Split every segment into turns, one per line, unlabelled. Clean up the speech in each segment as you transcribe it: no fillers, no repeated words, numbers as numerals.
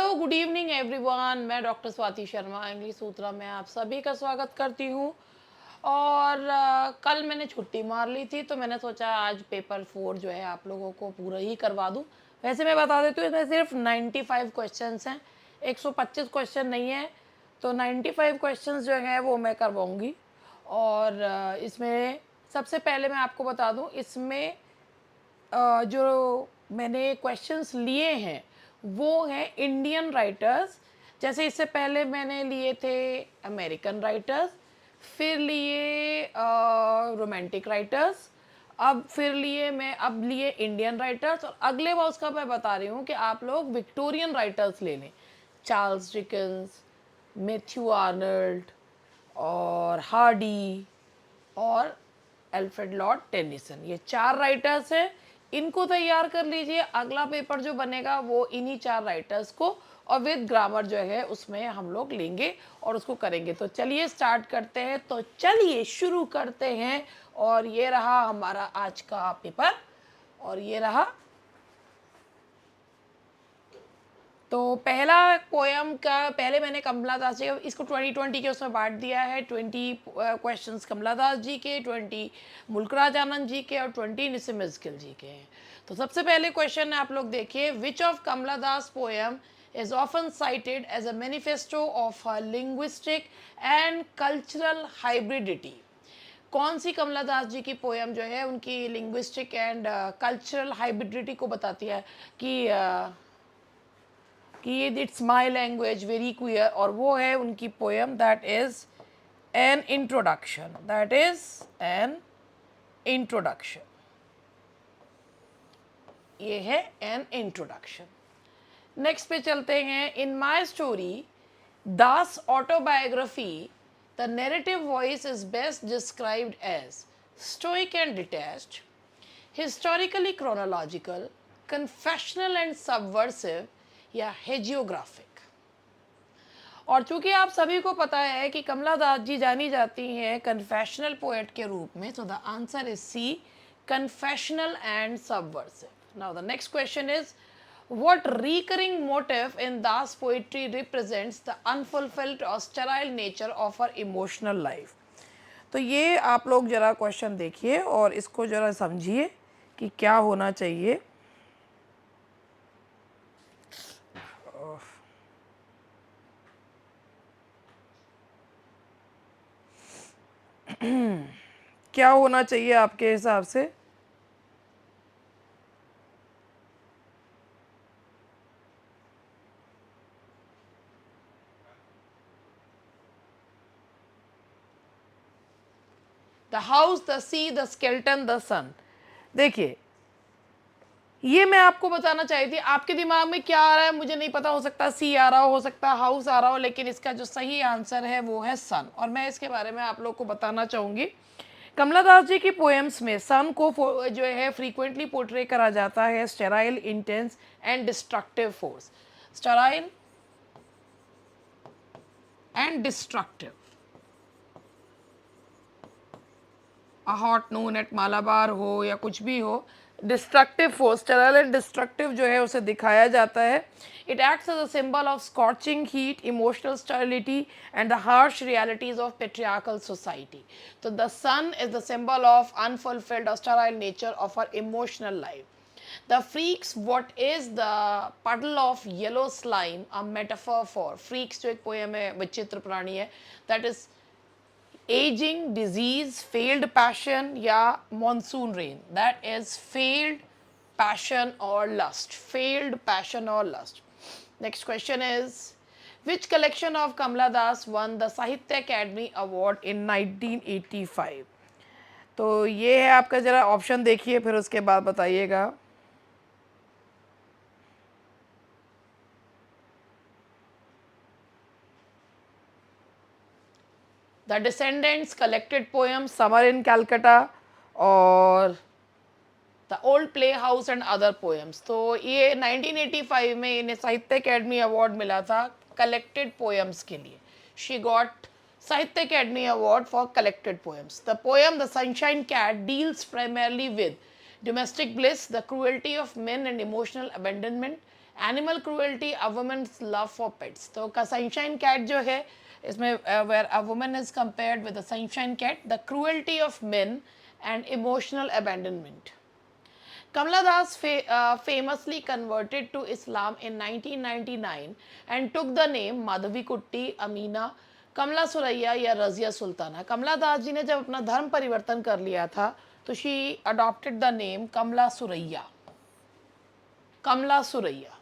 Hello good evening everyone. मैं doctor Swati Sharma English सूत्रा में आप सभी का स्वागत करती हूँ। और कल मैंने छुट्टी मार ली थी तो मैंने सोचा आज पेपर 4 जो है आप लोगों को पूरा ही करवा दूँ। वैसे मैं बता देती हूँ इसमें सिर्फ 95 क्वेश्चंस हैं, 125 क्वेश्चन नहीं है। तो 95 क्वेश्चंस जो हैं वो मैं करवाऊँगी। और इसमें सबसे पहले मैं आपको बता दूँ, इसमें जो मैंने क्वेश्चंस लिए हैं वो हैं इंडियन राइटर्स। जैसे इससे पहले मैंने लिए थे अमेरिकन राइटर्स, फिर लिए रोमांटिक राइटर्स, अब लिए इंडियन राइटर्स। और अगले बार उसका मैं बता रही हूँ कि आप लोग विक्टोरियन राइटर्स ले लें। चार्ल्स डिकेंस, मैथ्यू आर्नल्ड और हार्डी और एल्फ्रेड लॉर्ड टेनिसन, ये 4 राइटर्स हैं। इनको तैयार कर लीजिए। अगला पेपर जो बनेगा वो इन्हीं 4 राइटर्स को और विद ग्रामर जो है उसमें हम लोग लेंगे और उसको करेंगे। तो चलिए स्टार्ट करते हैं। तो चलिए शुरू करते हैं। और ये रहा हमारा आज का पेपर और ये रहा। तो पहला पोयम का पहले मैंने कमला दास जी, इसको 2020 के उसमें बांट दिया है। 20 क्वेश्चंस कमला दास जी के, 20 मुल्कराज आनंद जी के और 20 निसिम इज़किल जी के हैं। तो सबसे पहले क्वेश्चन आप लोग देखिए, which of Kamala Das poem is often cited as a manifesto of her linguistic and cultural hybridity। कौन सी कमला दास जी की पोयम जो है उनकी लिंग्विस्टिक एंड कल्चरल हाइब्रिडिटी को बताती है कि it's my language very queer. और वो है उनकी poem that is an introduction. ये है एन इंट्रोडक्शन। नेक्स्ट पे चलते हैं। In my story Das autobiography the narrative voice is best described as stoic and detached, historically chronological, confessional and subversive या हेजियोग्राफिक। और चूंकि आप सभी को पता है कि कमला दास जी जानी जाती हैं कन्फेशनल पोएट के रूप में, तो the answer is C, confessional and subversive. Now the next question is, what recurring motive in Das poetry represents the unfulfilled or sterile nature of her emotional life। तो ये आप लोग जरा क्वेश्चन देखिए और इसको जरा समझिए कि क्या होना चाहिए। क्या होना चाहिए आपके हिसाब से। The house, the sea, the skeleton, the sun. देखिए ये मैं आपको बताना चाहती थी, आपके दिमाग में क्या आ रहा है मुझे नहीं पता। हो सकता सी आ रहा हो सकता हाउस आ रहा हो, लेकिन इसका जो सही आंसर है वो है सन। और मैं इसके बारे में आप लोग को बताना चाहूँगी। कमला दास जी की पोएम्स में सन को जो है फ्रीक्वेंटली पोर्ट्रे करा जाता है sterile, intense and destructive force. Sterile and destructive. Hot noon at Malabar हो या कुछ भी हो, destructive force, sterile and destructive जो है उसे दिखाया जाता है। It acts as a symbol of scorching heat, emotional sterility and the harsh realities of patriarchal society. तो the sun is the symbol of unfulfilled और sterile nature of our emotional life. The Freaks, what is the puddle of yellow slime a metaphor for? Freaks जो एक poem है, विचित्र प्राणी है, that is aging, disease, failed passion या monsoon rain, that is failed passion or lust, failed passion or lust। Next question is, which collection of Kamala Das won the Sahitya Academy Award in 1985? तो ये है आपका, जरा option देखिए फिर उसके बाद बताइएगा। The descendants, collected poem, summer in Calcutta और the old play house and other poems. तो ये 1985 में इन्हें साहित्य अकेडमी अवार्ड मिला था कलेक्टेड पोएम्स के लिए। She got Sahitya Akademi award for collected poems. The poem the sunshine cat deals primarily with domestic bliss, the cruelty of men and emotional abandonment, animal cruelty, a woman's love for pets. तो का sunshine cat जो है इसमें where a woman is compared with the sunshine cat, the cruelty of men and emotional abandonment. Kamala Das famously converted to Islam in 1999 and took the name Madhavi Kutti, Amina, कमला सुरैया या रजिया सुल्ताना। कमला दास जी ने जब अपना धर्म परिवर्तन कर लिया था तो she adopted the name Kamala Suraiya, Kamala Suraiya.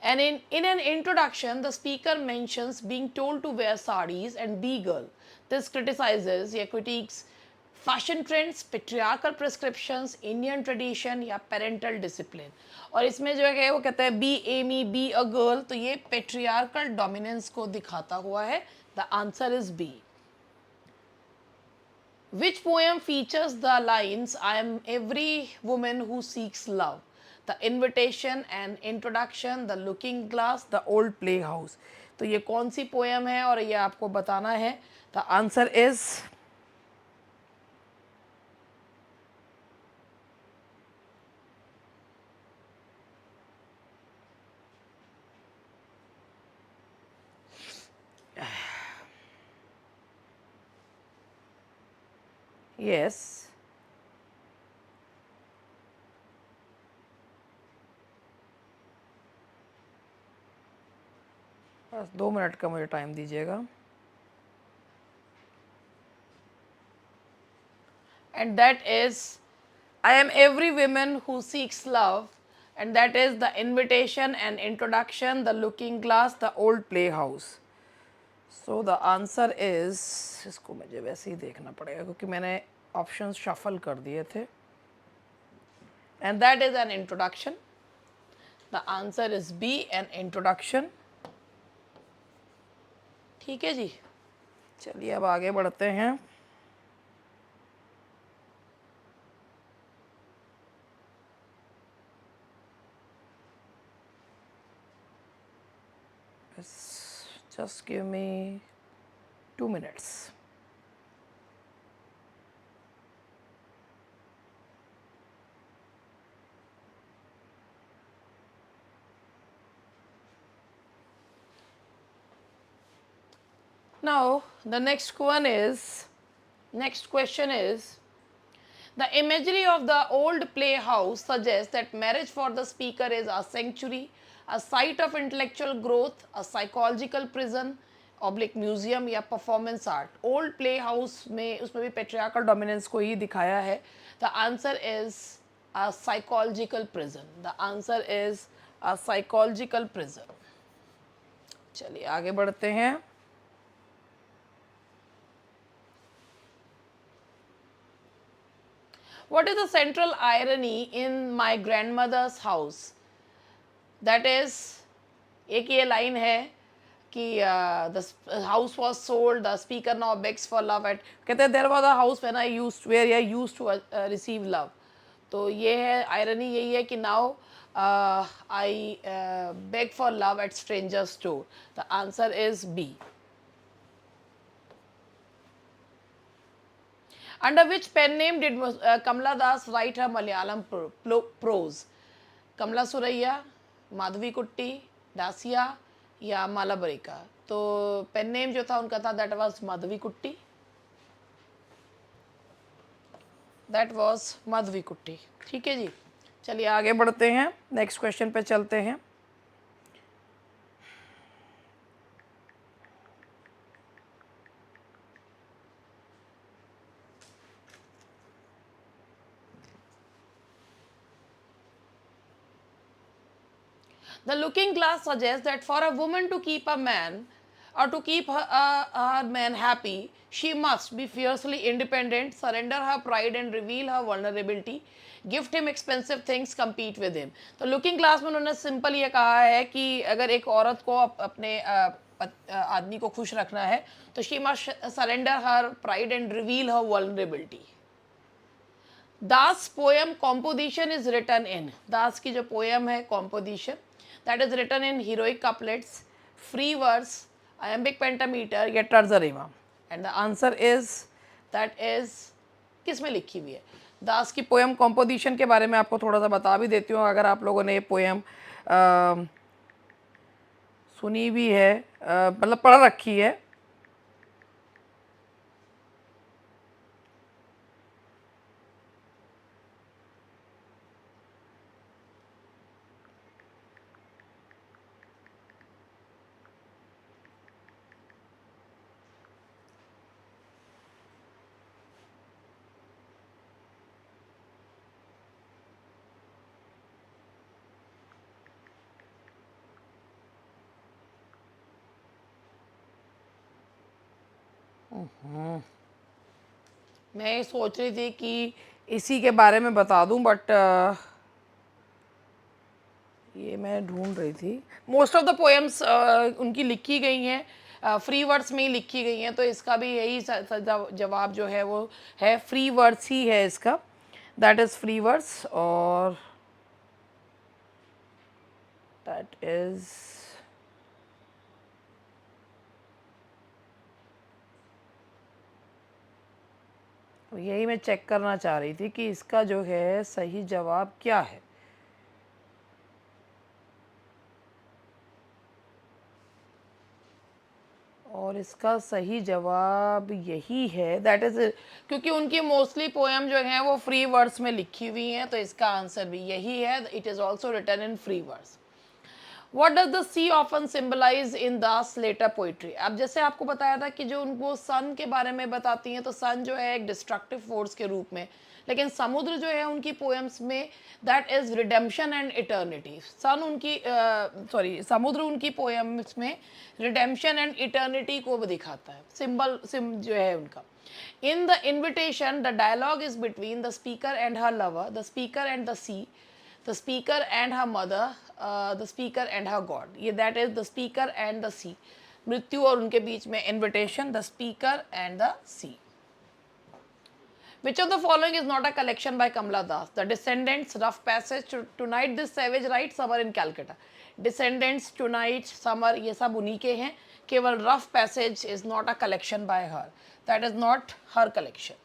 And in an introduction, the speaker mentions being told to wear saris and be girl. This criticizes या critiques fashion trends, patriarchal prescriptions, Indian tradition या पेरेंटल डिसिप्लिन। और इसमें जो है वो कहता है be Amy, be a girl, तो ये पेट्रियार्कल डोमिनेंस को दिखाता हुआ है। The answer is B. Which poem features the lines I am every woman who seeks love? The invitation and introduction, the looking glass, the old playhouse। तो ये कौन सी poem है और ये आपको बताना है। The answer is yes. बस 2 मिनट का मुझे टाइम दीजिएगा। And that is I am every woman who seeks love, and that is the invitation and introduction, the looking glass, the old playhouse। So the answer is, इसको मुझे वैसे ही देखना पड़ेगा क्योंकि मैंने ऑप्शंस शफल कर दिए थे। And that is an introduction। The answer is B, an introduction। ठीक है जी, चलिए अब आगे बढ़ते हैं। Just give me 2 minutes। Now the next question is, the imagery of the old playhouse suggests that marriage for the speaker is a sanctuary, a site of intellectual growth, a psychological prison, oblique museum या performance art. Old play house में उसमें भी patriarchal dominance को ही दिखाया है। The answer is a psychological prison. The answer is a psychological prison. चलिए आगे बढ़ते हैं। What is the central irony in my grandmother's house? That is, एक ये लाइन है कि the house was sold, the speaker now begs for love at, कहते हैं there was a house when I used where I used to receive love। तो ये है irony, यही है कि now I beg for love at strangers door। The answer is B। Under which pen name did Kamala Das write her Malayalam prose? कमला सुरैया, माधवी कुट्टी, दासिया या मालाबरिका। तो pen name जो था उनका था दैट वाज माधवी कुट्टी, दैट वाज माधवी कुट्टी। ठीक है जी, चलिए आगे बढ़ते हैं, नेक्स्ट क्वेश्चन पे चलते हैं। The looking glass suggests that for a woman to keep a man or to keep her man happy, she must be fiercely independent, surrender her pride and reveal her vulnerability, gift him expensive things, compete with him। तो looking glass में उन्होंने simple ये कहा है कि अगर एक औरत को अपने आदमी को खुश रखना है तो she must surrender her pride and reveal her vulnerability. Das poem composition is written in, Das की जो पोएम है composition, that is written in heroic couplets, free verse, iambic pentameter या टर्जरेमा। and the answer is that is किस में लिखी हुई है। दास की पोएम कॉम्पोजिशन के बारे में आपको थोड़ा सा बता भी देती हूँ। अगर आप लोगों ने ये पोएम सुनी भी है, मतलब पढ़ रखी है। मैं ये सोच रही थी कि इसी के बारे में बता दूं, बट ये मैं ढूंढ रही थी। मोस्ट ऑफ द पोएम्स उनकी लिखी गई हैं फ्री वर्ड्स में ही लिखी गई हैं, तो इसका भी यही जवाब जो है वो है फ्री वर्ड्स ही है इसका, दैट इज़ फ्री वर्ड्स। और दैट इज़ यही मैं चेक करना चाह रही थी कि इसका जो है सही जवाब क्या है। और इसका सही जवाब यही है, दैट इज़, क्योंकि उनकी मोस्टली पोएम जो हैं वो फ्री वर्ड्स में लिखी हुई हैं, तो इसका आंसर भी यही है, it is also written in free words. What does the sea often symbolize in Da's later poetry? अब जैसे आपको बताया था कि जो उनको सन के बारे में बताती हैं, तो सन जो है एक डिस्ट्रक्टिव फोर्स के रूप में, लेकिन समुद्र जो है उनकी पोएम्स में that is redemption and eternity. Sun उनकी समुद्र उनकी पोएम्स में रिडेम्पशन एंड इटर्निटी को दिखाता है, सिम जो है उनका। In the invitation, the dialogue is between the speaker and her lover, the speaker and the sea, the speaker and her mother, the speaker and her god। ये that is the speaker and the sea, मृत्यु और उनके बीच में invitation, the speaker and the sea। Which of the following is not a collection by Kamala Das? The Descendants, Rough Passage, Tonight This Savage Writes, Summer in Calcutta। Descendants, Tonight, Summer, ये सब उन्हीं के हैं, केवल Rough Passage is not a collection by her, that is not her collection।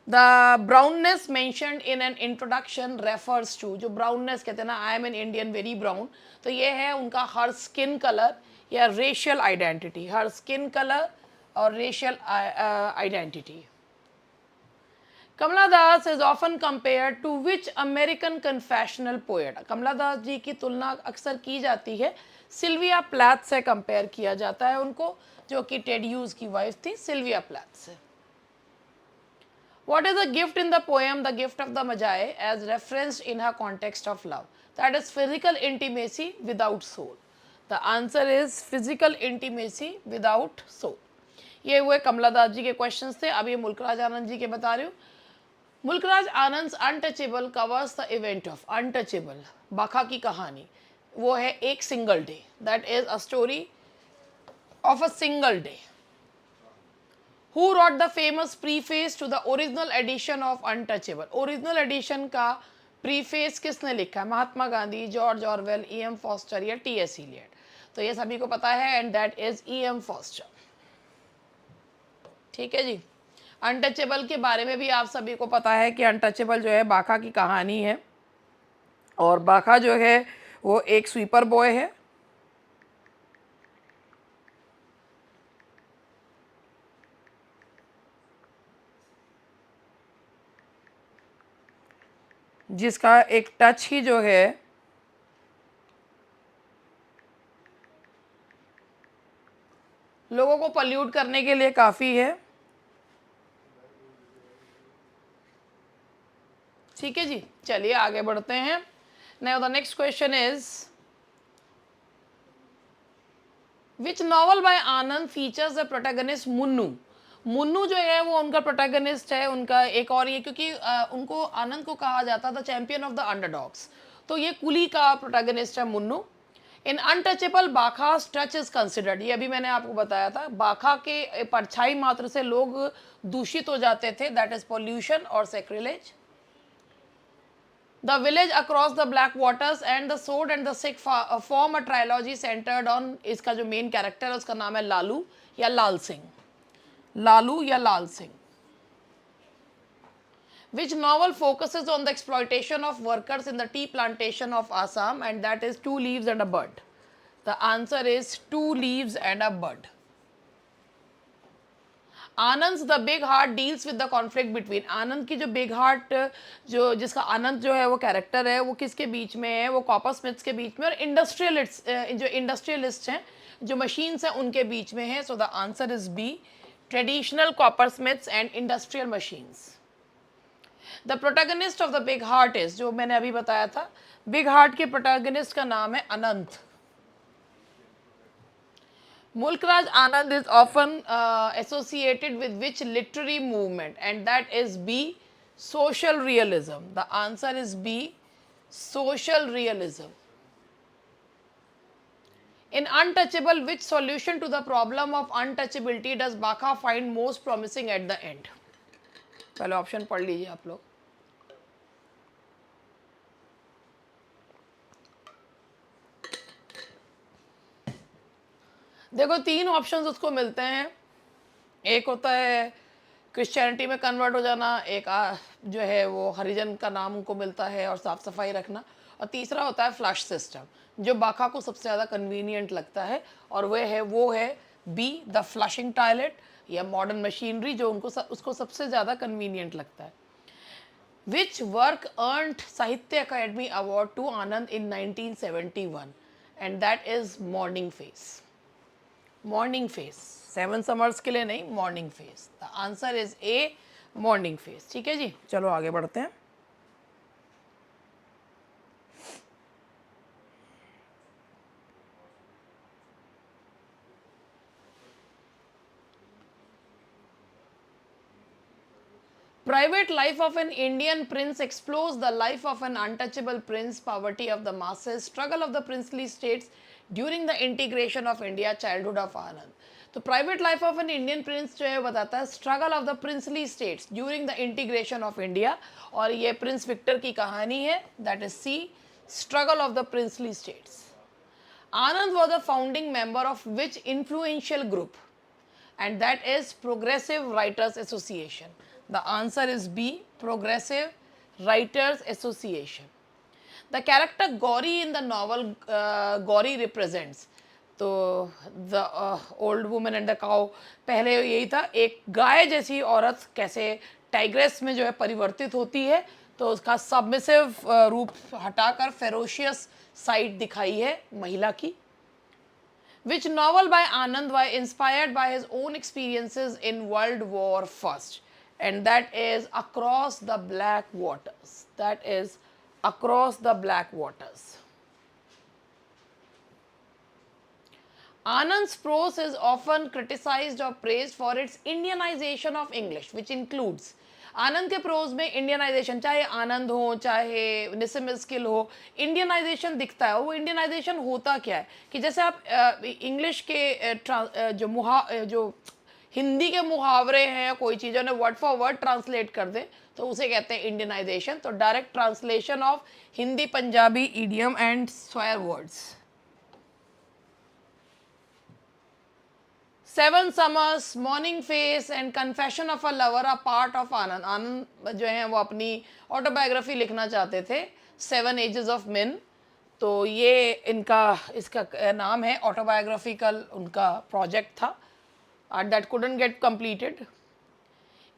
The brownness mentioned in an introduction refers to, जो brownness कहते हैं ना, I am an Indian very brown, तो ये है उनका her skin color या racial identity, her skin color और racial identity। Kamala Das is often compared to which American confessional poet? कमला दास जी की तुलना अक्सर की जाती है सिल्विया प्लैथ से कंपेयर किया जाता है उनको, जो कि टेड ह्यूज की वाइफ थी, सिल्विया प्लैथ से। What is the gift in the poem The Gift of the Magi as referenced in her context of love? That is physical intimacy without soul. The answer is physical intimacy without soul। ये हुए कमला दास जी के questions थे। अब ये मुल्कराज आनंद जी के बता रही हूँ। Mulk Raj Anand Untouchable covers the event of Untouchable, Bakha की कहानी, वो है एक single day, that is a story of a single day. Who wrote the famous preface to the original edition of Untouchable? Original edition का प्रीफेस किसने लिखा है? Mahatma Gandhi, George Orwell, E.M. Forster या T.S. इलियट? तो ये सभी को पता है and that is E.M. Foster. ठीक है जी। अनटचेबल के बारे में भी आप सभी को पता है कि अनटचेबल जो है बाखा की कहानी है, और बाखा जो है वो एक स्वीपर बॉय है जिसका एक टच ही जो है लोगों को पल्यूट करने के लिए काफ़ी है। ठीक है जी, चलिए आगे बढ़ते हैं। Now the next question is which novel bye Anand features the protagonist Munnu? Munnu जो है वो उनका प्रोटैगनिस्ट है, उनका एक और ये, क्योंकि उनको आनंद को कहा जाता था चैंपियन ऑफ द अंडरडॉग्स, तो ये कुली का प्रोटैगनिस्ट है मुन्नू। इन अनटचेबल बाखास टच इज कंसिडर्ड, ये अभी मैंने आपको बताया था, बाखा के परछाई मात्र से लोग दूषित हो जाते थे, दैट इज पॉल्यूशन और सेक्रिलेज। The village across the black waters and the sword and the sick form a trilogy centered on, इसका जो मेन कैरेक्टर है उसका नाम है लालू या लाल सिंह, लालू या लाल Singh. Which novel focuses on the exploitation of workers in the tea plantation of Assam, and that is Two Leaves and a Bud? The answer is Two Leaves and a Bud. Anand the big heart deals with the conflict between, Anand की जो big heart, जो जिसका आनंद जो है वो character है, वो किसके बीच में है? वो कॉपर स्मिथ्स के बीच में और इंडस्ट्रियलिस्ट, जो इंडस्ट्रियलिस्ट हैं, जो मशीन्स हैं, उनके बीच में है. So the answer is B, traditional copper smiths and industrial machines. The protagonist of the big heart is, जो मैंने अभी बताया था, बिग हार्ट के प्रोटैगनिस्ट का नाम है अनंत. Mulkraj Anand is often associated with which literary movement? And that is B, social realism. The answer is B, social realism. In Untouchable, which solution to the problem of untouchability does Baka find most promising at the end? पहले option पढ़ लीजिए आप लोग. देखो, तीन options उसको मिलते हैं. एक होता है क्रिश्चियनिटी में कन्वर्ट हो जाना, एक जो है वो हरिजन का नाम उनको मिलता है और साफ सफाई रखना, और तीसरा होता है फ्लश सिस्टम, जो बाका को सबसे ज़्यादा कन्वीनियंट लगता है, और वो है बी, द फ्लशिंग टॉयलेट या मॉडर्न मशीनरी, जो उसको सबसे ज़्यादा कन्वीनियंट लगता है. Which work earned Sahitya Akademi award to Anand in 1971? And that is morning face. Morning face, 7 summers के लिए नहीं, morning face. The answer is A, morning face. ठीक है जी, चलो आगे बढ़ते हैं. Private life of an Indian prince explores the life of an untouchable prince, poverty of the masses, struggle of the princely states during the integration of India, childhood of Anand. तो private life of an Indian prince जो है बताता है struggle of the princely states during the integration of India, और ये prince Victor की कहानी है. That is C, struggle of the princely states. Anand was the founding member of which influential group? And that is Progressive Writers Association. The answer is B, Progressive Writers Association. The character Gauri in the novel Gauri represents, तो the old woman and the cow, पहले यही था, एक गाय जैसी औरत कैसे tigress में जो है परिवर्तित होती है, तो उसका सबमिसिव रूप हटाकर फेरोशियस साइड दिखाई है महिला की. Which novel by Anand was inspired by his own experiences in World War I? And that is Across the Black Waters. That is Across the Black Waters. Anand's prose is often criticized or praised for its Indianization of English, which includes, आनंद के pros में Indianisation, चाहे आनंद हो चाहे निसिम skill हो, Indianisation दिखता है. वो इंडियनाइजेशन होता क्या है कि जैसे आप इंग्लिश के जो हिंदी के मुहावरे हैं, कोई चीज़ों ने वर्ड फॉर वर्ड ट्रांसलेट कर दे, तो उसे कहते हैं इंडियनाइजेशन. तो direct translation of Hindi Punjabi idiom and swear words. 7 Summers, Morning Face and Confession of a Lover are part of आनंद. आनंद जो हैं वो अपनी ऑटोबायोग्राफी लिखना चाहते थे, 7 Ages of Men. तो ये इसका नाम है, ऑटोबायोग्राफिकल उनका प्रोजेक्ट था, that couldn't get completed.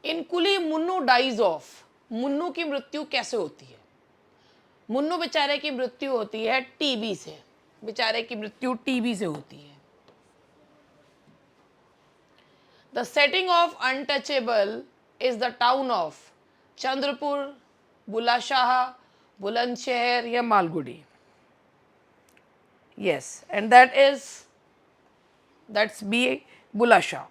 In Coolie Munnu dies off, Munnu की मृत्यु कैसे होती है? मुन्नू बेचारे की मृत्यु होती है टीबी से. बेचारे की मृत्यु टीबी से होती है. The setting of Untouchable is the town of Chandrapur, Bulashaha, Bulandshahr या Malgudi. Yes, and that's B, Bulashaha.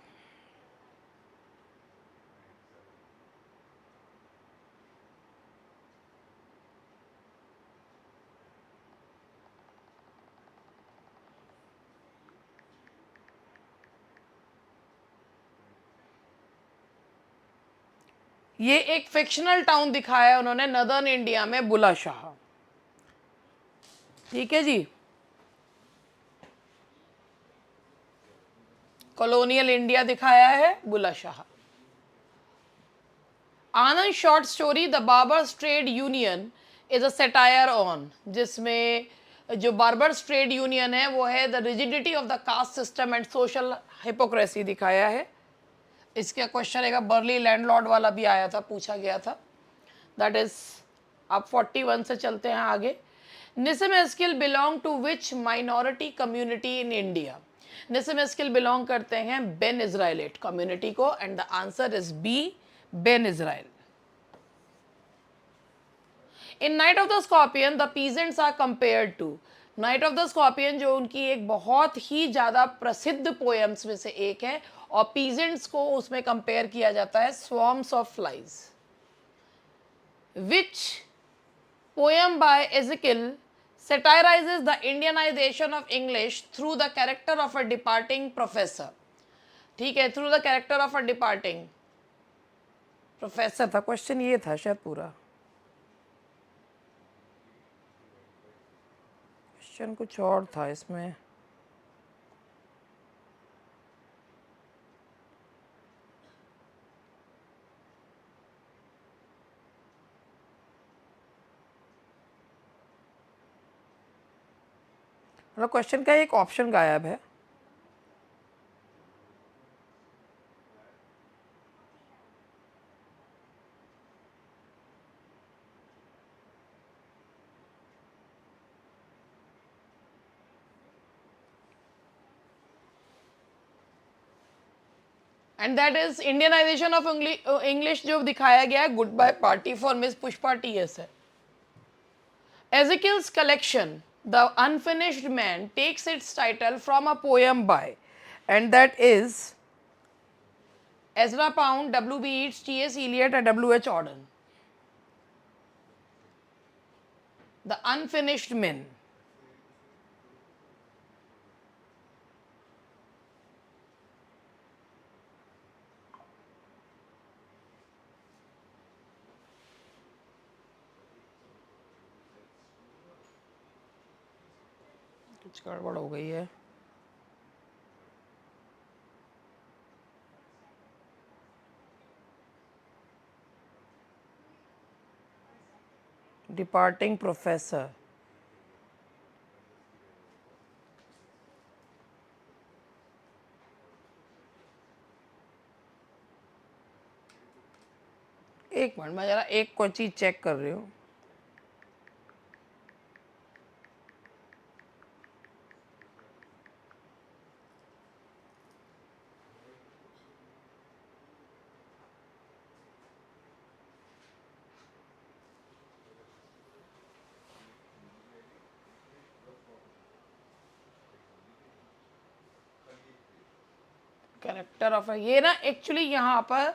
ये एक फिक्शनल टाउन दिखाया है उन्होंने नदर्न इंडिया में, बुलाशाह. ठीक है जी. कॉलोनियल इंडिया दिखाया है Bulashah. Anand short story the barber's trade union is a satire on, जिसमें जो बार्बर्स ट्रेड यूनियन है वो है the rigidity of the caste system and social hypocrisy दिखाया है। इसका क्वेश्चन एक बर्ली लैंडलॉर्ड वाला भी आया था, पूछा गया था। दैट इज, आप 41 से चलते हैं आगे। Nissim Ezekiel belong to which minority community in India? Nissim Ezekiel belong करते हैं बेन इजराइलेट कम्युनिटी को, and the answer is B, Bene Israel. In night of the scorpion the peasants are compared to. Night of the scorpion जो उनकी एक बहुत ही ज़्यादा प्रसिद्ध पोएम्स में से एक है, और पीजेंट्स को उसमें कंपेयर किया जाता है swarms of flies. Which poem by Ezekiel satirizes the Indianization of English through the character of a departing professor? ठीक है, through the character of a departing professor था, क्वेश्चन ये था शायद पूरा। क्वेश्चन कुछ और था इसमें। मतलब क्वेश्चन का एक ऑप्शन गायब है। And that is Indianisation of English जो दिखाया गया है, good bye party for Miss Pushpa T S है। Ezekiel's collection, The Unfinished Man, takes its title from a poem by, and that is Ezra Pound, W.B. Yeats, T.S. Eliot, and W.H. Auden. The Unfinished Men. कुछ गड़बड़ हो गई है। Departing professor, एक minute, मैं जरा एक कोई चीज चेक कर रही हूँ। कैरेक्टर ऑफ ये ना एक्चुअली यहाँ पर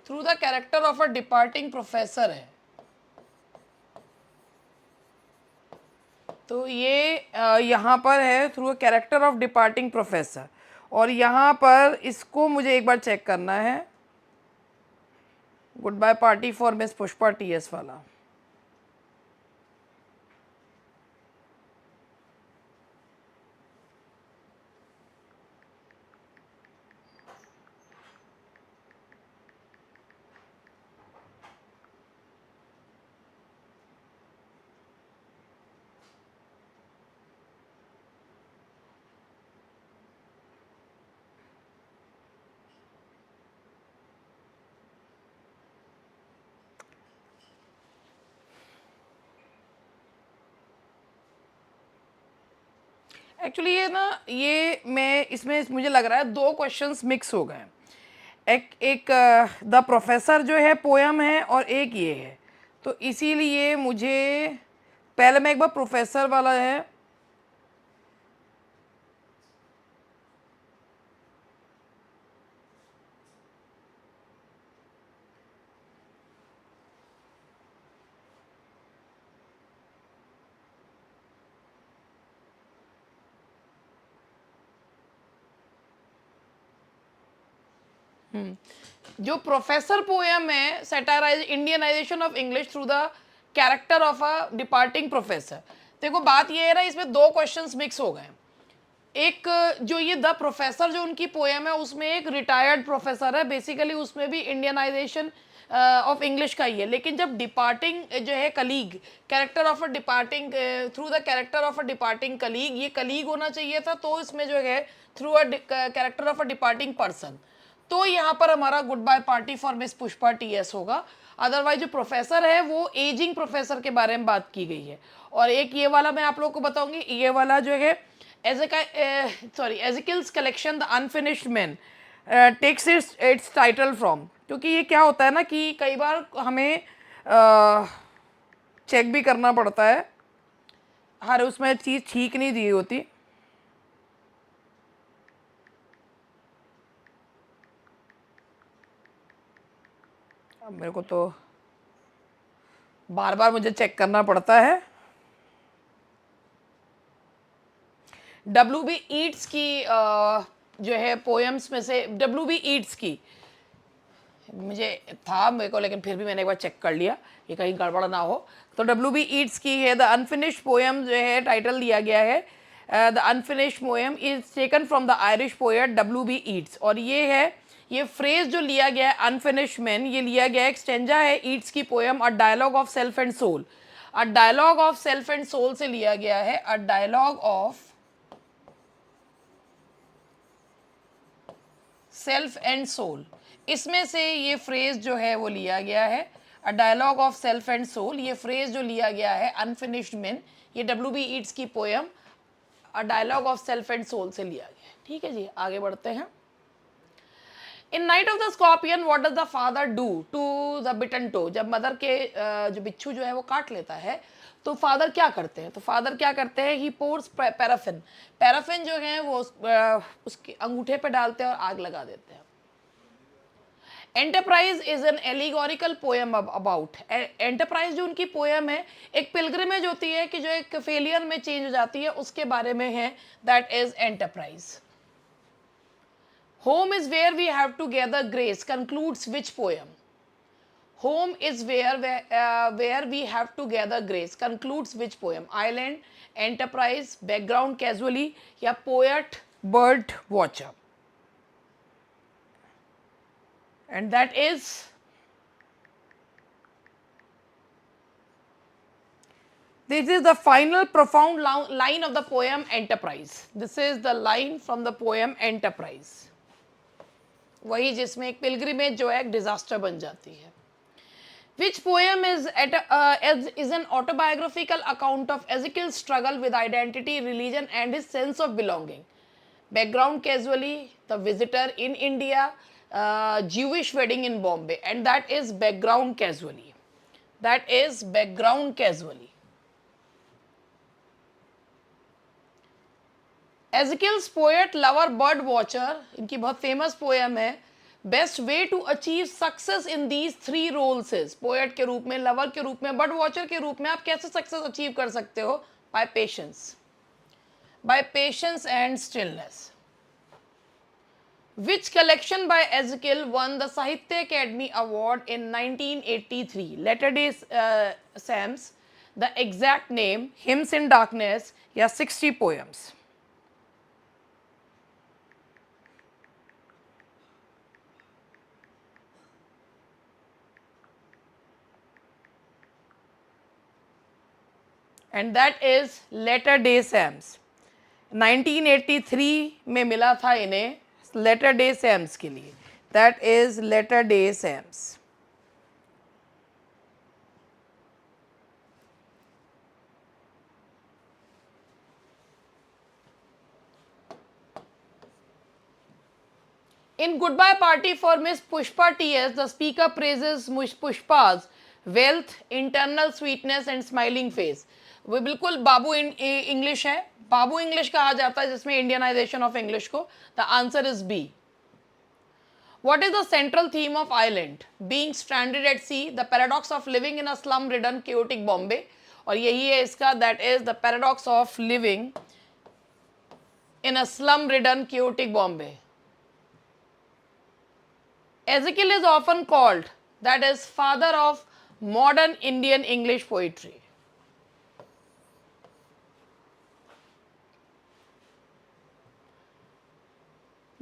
through the character of a departing professor है। तो ये यहाँ पर है through a character of departing professor, और यहाँ पर इसको मुझे एक बार चेक करना है, good bye party for Miss Pushpa TS वाला। एक्चुअली ये ना, ये मैं इसमें मुझे लग रहा है दो क्वेश्चंस मिक्स हो गए। एक द प्रोफेसर जो है पोयम है, और एक ये है, तो इसीलिए मुझे पहले मैं एक बार प्रोफेसर वाला है। जो प्रोफेसर पोएम है, satirize Indianization of English through the character of a departing professor. देखो बात ये है ना, इसमें दो क्वेश्चंस मिक्स हो गए। एक जो ये द प्रोफेसर जो उनकी पोएम है, उसमें एक रिटायर्ड प्रोफेसर है, बेसिकली उसमें भी इंडियनाइजेशन ऑफ इंग्लिश का ही है, लेकिन जब डिपार्टिंग जो है colleague, character of a departing, through the character of a departing colleague, ये कलीग होना चाहिए था, तो इसमें जो है through a character of a departing person, तो यहाँ पर हमारा good bye party for Miss Pushpa TS होगा। अदरवाइज जो प्रोफेसर है वो एजिंग प्रोफेसर के बारे में बात की गई है। और एक ये वाला मैं आप लोगों को बताऊंगी, ये वाला जो है Ezekiel's collection the unfinished man takes its title from, क्योंकि ये क्या होता है ना कि कई बार हमें चेक भी करना पड़ता है, हर उसमें चीज़ ठीक नहीं दी होती। अब मेरे को तो बार बार मुझे चेक करना पड़ता है। डब्ल्यू बी ईट्स की जो है पोएम्स में से, डब्ल्यू बी ईट्स की मुझे था मेरे को, लेकिन फिर भी मैंने एक बार चेक कर लिया ये कहीं गड़बड़ ना हो। तो डब्ल्यू बी ईट्स की है द अनफिनिश्ड पोएम, जो है टाइटल दिया गया है the unfinished poem is taken from the Irish poet W B Yeats. और ये है, ये फ्रेज जो लिया गया है अनफिनिश्ड मैन, ये लिया गया एक स्टेंजा है ईट्स की poem a dialogue of self and soul. A dialogue of self and soul से लिया गया है, a dialogue of self and soul, इसमें से ये फ्रेज जो है वो लिया गया है। A dialogue of self and soul, ये फ्रेज जो लिया गया है अनफिनिश्ड मैन, ये डब्ल्यू बी ईट्स की poem a dialogue of self and soul से लिया गया है। ठीक है जी, आगे बढ़ते हैं। In night of the scorpion what does the father do to the bitten toe, जब मदर के जो बिच्छू जो है वो काट लेता है, तो फादर क्या करते हैं? तो फादर क्या करते हैं, ही पोर्स पैराफिन, पैराफिन जो है वो उसके अंगूठे पे डालते हैं और आग लगा देते हैं। Enterprise is an allegorical poem about, enterprise जो उनकी पोएम है एक पिलग्रिमेज होती है कि जो एक फेलियर में चेंज हो जाती है, उसके बारे में है, that is enterprise. Home is where we have to gather grace concludes which poem, home is where we have to gather grace concludes which poem, island, enterprise, background casually, या poet bird watcher, and that is this is the final profound line of the poem Enterprise. This is the line from the poem Enterprise, वही जिसमें एक pilgrimage जो है एक disaster बन जाती है। Which poem is an autobiographical account of Ezekiel's struggle with identity, religion, and his sense of belonging. Background casually, The Visitor in India, Jewish Wedding in Bombay, and that is background casually. That is background casually. Ezekiel's poet lover bird watcher, इनकी बहुत famous poem है। Best way to achieve success in these three roles is, poet के रूप में, lover के रूप में, bird watcher के रूप में आप कैसे सक्सेस अचीव कर सकते हो? By patience, by patience and stillness. Which collection by Ezekiel won the Sahitya Academy Award in 1983? Latter-day Sams, the exact name, Hymns in Darkness, या 60 poems? And that is Latter-day Sams. 1983 में मिला था इन्हें Latter-day Sams के लिए, that is Latter-day Sams. In Goodbye Party for Miss Pushpa T.S., the speaker praises Miss Pushpa's wealth, internal sweetness and smiling face. वो बिल्कुल बाबू English है, बाबू English कहा जाता है जिसमें इंडियनाइजेशन ऑफ इंग्लिश को। The answer is B. What is the central theme of Island? Being stranded at sea, the paradox of living in a slum-ridden, chaotic Bombay. और यही है इसका, that is the paradox of living in a slum-ridden, chaotic Bombay. Ezekiel is often called, that is, father of modern Indian English poetry.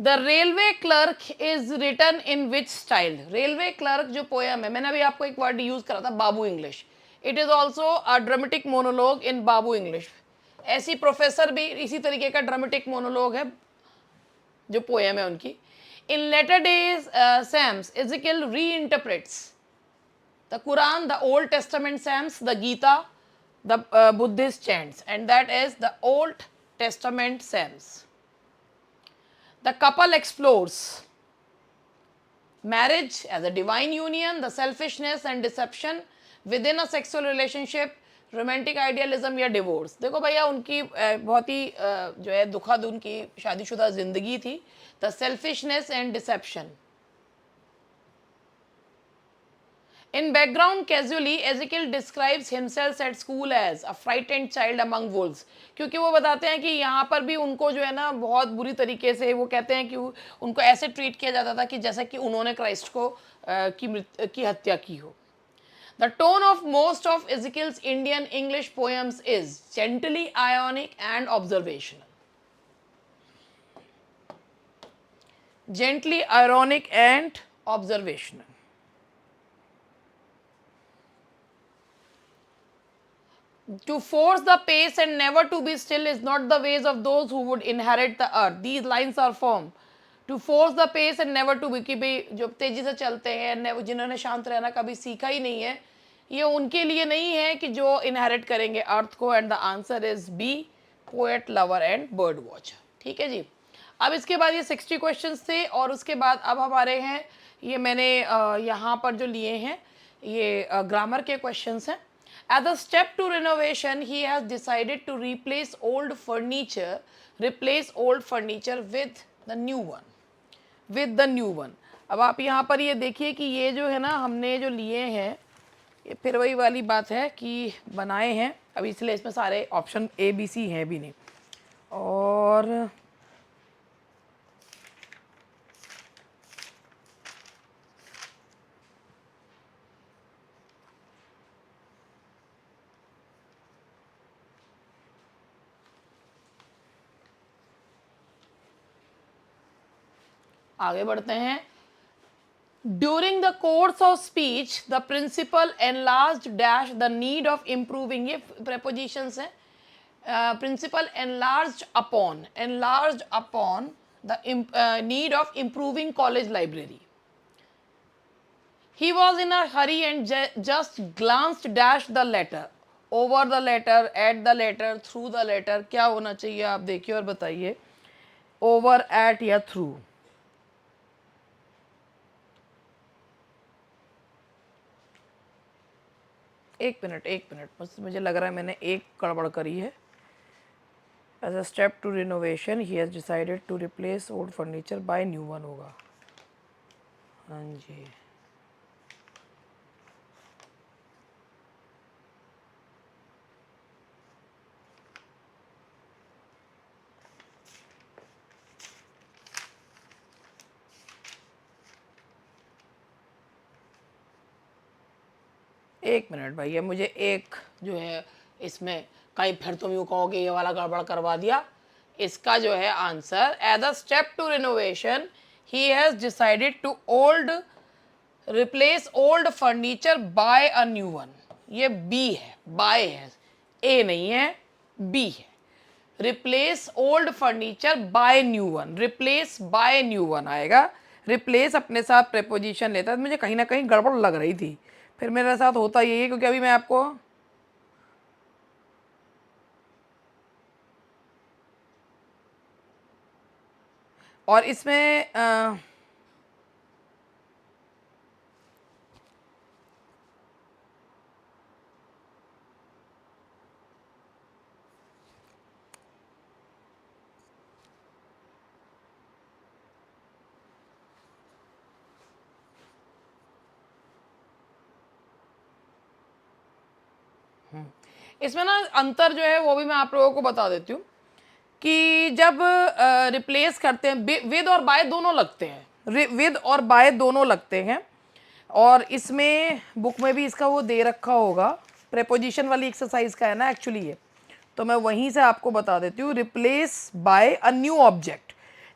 The railway clerk is written in which style. Railway clerk जो poem है, मैंने अभी आपको एक word use करा था, babu English. It is also a dramatic monologue in babu English. ऐसी professor भी इसी तरीके का ड्रामेटिक मोनोलॉग है जो पोयम है उनकी। In latter days psalms Ezekiel reinterprets the Quran, the old testament psalms the Gita, the Buddhist chants, and that is the old testament psalms. The couple explores marriage as a divine union, the selfishness and deception within a sexual relationship, romantic idealism या divorce। देखो भैया उनकी बहुत ही जो है दुखद उनकी शादीशुदा जिंदगी थी। the selfishness and deception। In background casually, Ezekiel describes himself at school as a frightened child among wolves। क्योंकि वो बताते हैं कि यहाँ पर भी उनको जो है ना बहुत बुरी तरीके से, वो कहते हैं कि उनको ऐसे ट्रीट किया जाता था कि जैसे कि उन्होंने क्राइस्ट को की हत्या की हो। The tone of most of Ezekiel's Indian English poems is gently ironic and observational। Gently ironic and observational। To force the pace and never to be still is not the ways of those who would inherit the earth। These lines are firm। To force the pace and never to be, कि भाई जो तेजी से चलते हैं, जिन्होंने शांत रहना कभी सीखा ही नहीं है, ये उनके लिए नहीं है कि जो इनहेरिट करेंगे अर्थ को। And the answer is B, poet, lover and bird watcher. ठीक है जी। अब इसके बाद ये 60 क्वेश्चंस थे और उसके बाद अब हमारे हैं, ये मैंने यहाँ पर जो लिए हैं ये ग्रामर के क्वेश्चंस हैं। As a step to renovation, he has decided to replace old furniture with the new one। With the new one। अब आप यहाँ पर ये देखिए कि ये जो है ना हमने जो लिए हैं ये फिर वही वाली बात है कि बनाए हैं अभी, इसलिए इसमें सारे ऑप्शन ए बी सी हैं भी नहीं। और आगे बढ़ते हैं। During the course of speech the principal enlarged dash the need of improving, ये प्रेपोजिशंस हैं। Principal enlarged upon the need of improving college library. He was in a hurry and just glanced dash the letter, over the letter, at the letter, through the letter। क्या होना चाहिए आप देखिए और बताइए, over, at या through। एक minute बस, मुझे लग रहा है मैंने एक गड़बड़ करी है। As a step to renovation he has decided to replace old furniture by new one होगा। हाँ जी, एक मिनट भैया, मुझे एक जो है इसमें कहीं फिर तुम यूँ कहोगे ये वाला गड़बड़ करवा दिया। इसका जो है answer, as a step to renovation he has decided to replace old furniture by a new one. ये बी है, बाय है, ए नहीं है, बी है। Replace old furniture by new one, replace by new one आएगा। Replace अपने साथ preposition लेता है, मुझे कहीं ना कहीं गड़बड़ लग रही थी, फिर मेरे साथ होता यही है क्योंकि अभी मैं आपको और इसमें इसमें ना अंतर जो है वो भी मैं आप लोगों को बता देती हूँ कि जब रिप्लेस करते हैं विद और बाय दोनों लगते हैं, विद और बाय दोनों लगते हैं। और इसमें बुक में भी इसका वो दे रखा होगा, प्रेपोजिशन वाली एक्सरसाइज का है ना एक्चुअली ये, तो मैं वहीं से आपको बता देती हूँ। Replace by a new object,